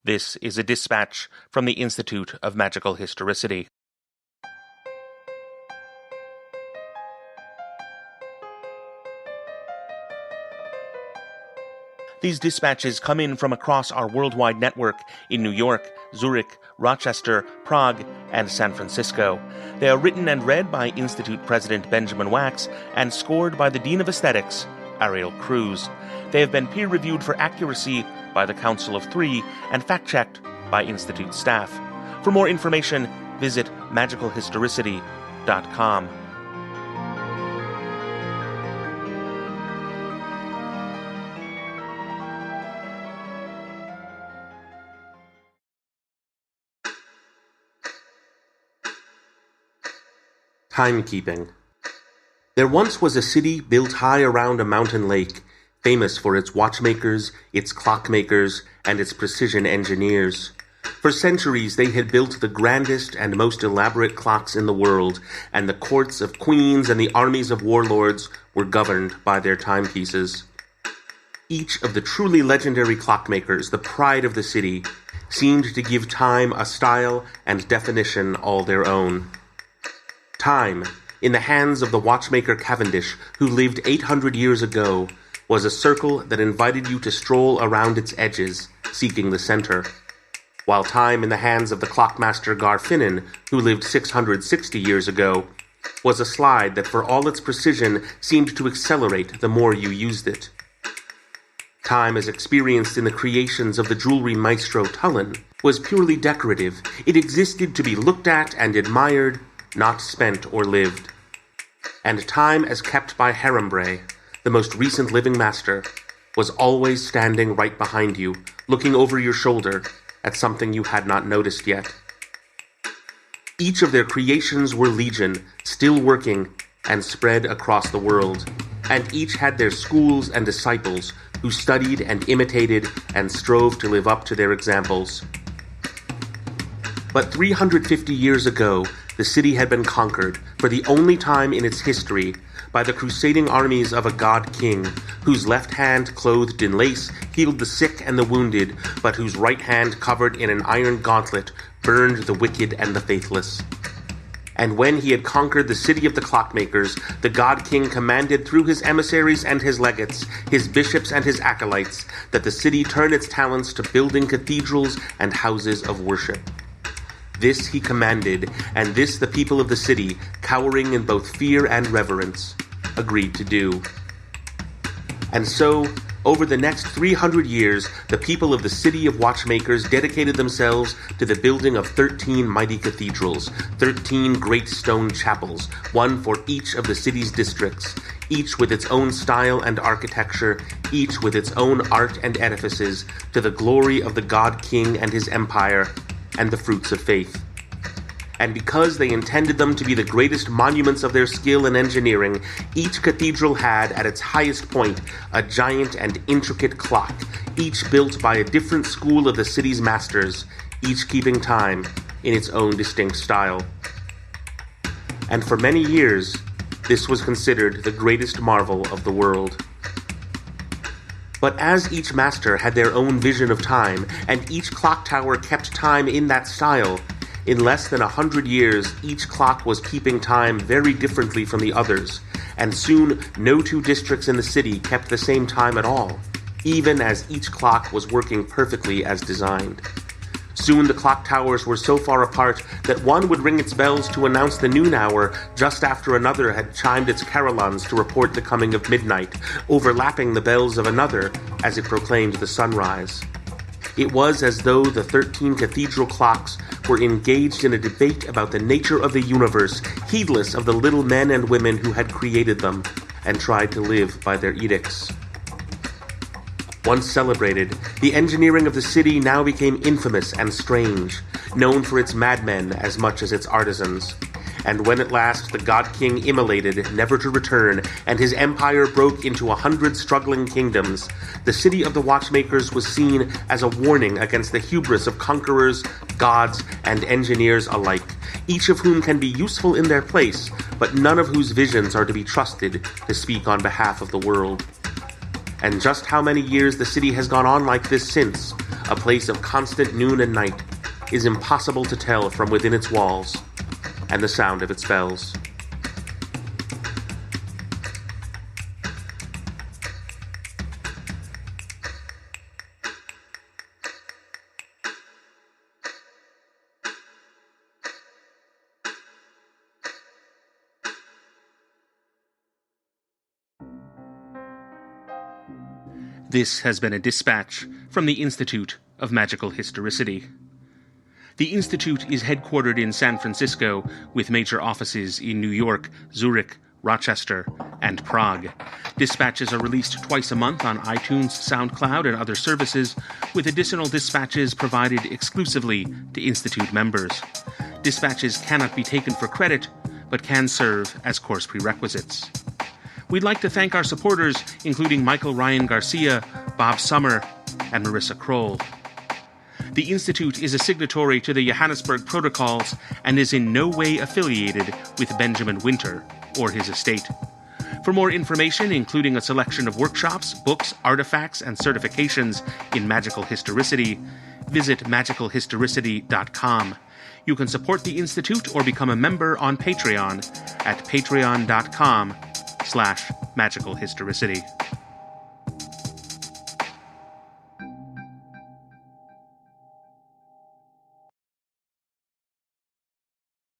This is a dispatch from the Institute of Magical Historicity. These dispatches come in from across our worldwide network in New York, Zurich, Rochester, Prague, and San Francisco. They are written and read by Institute President Benjamin Wax and scored by the Dean of Aesthetics, Ariel Cruz. They have been peer-reviewed for accuracy by the Council of Three and fact-checked by Institute staff. For more information, visit magicalhistoricity.com. Timekeeping. There once was a city built high around a mountain lake, famous for its watchmakers, its clockmakers, and its precision engineers. For centuries they had built the grandest and most elaborate clocks in the world, and the courts of queens and the armies of warlords were governed by their timepieces. Each of the truly legendary clockmakers, the pride of the city, seemed to give time a style and definition all their own. Time, in the hands of the watchmaker Cavendish, who lived 800 years ago, was a circle that invited you to stroll around its edges, seeking the center. While time in the hands of the clockmaster Garfinnan, who lived 660 years ago, was a slide that for all its precision seemed to accelerate the more you used it. Time as experienced in the creations of the jewelry maestro Tullen was purely decorative. It existed to be looked at and admired, not spent or lived. And time as kept by Herembre, the most recent living master, was always standing right behind you, looking over your shoulder at something you had not noticed yet. Each of their creations were legion, still working and spread across the world, and each had their schools and disciples who studied and imitated and strove to live up to their examples. But 350 years ago, the city had been conquered, for the only time in its history, by the crusading armies of a god-king, whose left hand, clothed in lace, healed the sick and the wounded, but whose right hand, covered in an iron gauntlet, burned the wicked and the faithless. And when he had conquered the city of the clockmakers, the god-king commanded through his emissaries and his legates, his bishops and his acolytes, that the city turn its talents to building cathedrals and houses of worship. This he commanded, and this the people of the city, cowering in both fear and reverence, agreed to do. And so, over the next 300 years, the people of the city of watchmakers dedicated themselves to the building of 13 mighty cathedrals, 13 great stone chapels, one for each of the city's districts, each with its own style and architecture, each with its own art and edifices, to the glory of the God-King and his empire, and the fruits of faith. And because they intended them to be the greatest monuments of their skill in engineering, each cathedral had, at its highest point, a giant and intricate clock, each built by a different school of the city's masters, each keeping time in its own distinct style. And for many years, this was considered the greatest marvel of the world. But as each master had their own vision of time, and each clock tower kept time in that style, in less than 100 years each clock was keeping time very differently from the others, and soon no two districts in the city kept the same time at all, even as each clock was working perfectly as designed. Soon the clock towers were so far apart that one would ring its bells to announce the noon hour just after another had chimed its carillons to report the coming of midnight, overlapping the bells of another as it proclaimed the sunrise. It was as though the 13 cathedral clocks were engaged in a debate about the nature of the universe, heedless of the little men and women who had created them and tried to live by their edicts. Once celebrated, the engineering of the city now became infamous and strange, known for its madmen as much as its artisans. And when at last the God-King immolated, never to return, and his empire broke into 100 struggling kingdoms, the city of the watchmakers was seen as a warning against the hubris of conquerors, gods, and engineers alike, each of whom can be useful in their place, but none of whose visions are to be trusted to speak on behalf of the world. And just how many years the city has gone on like this since, a place of constant noon and night, is impossible to tell from within its walls, and the sound of its bells. This has been a dispatch from the Institute of Magical Historicity. The Institute is headquartered in San Francisco, with major offices in New York, Zurich, Rochester, and Prague. Dispatches are released twice a month on iTunes, SoundCloud, and other services, with additional dispatches provided exclusively to Institute members. Dispatches cannot be taken for credit, but can serve as course prerequisites. We'd like to thank our supporters, including Michael Ryan Garcia, Bob Summer, and Marissa Kroll. The Institute is a signatory to the Johannesburg Protocols and is in no way affiliated with Benjamin Winter or his estate. For more information, including a selection of workshops, books, artifacts, and certifications in magical historicity, visit magicalhistoricity.com. You can support the Institute or become a member on Patreon at patreon.com/magicalhistoricity.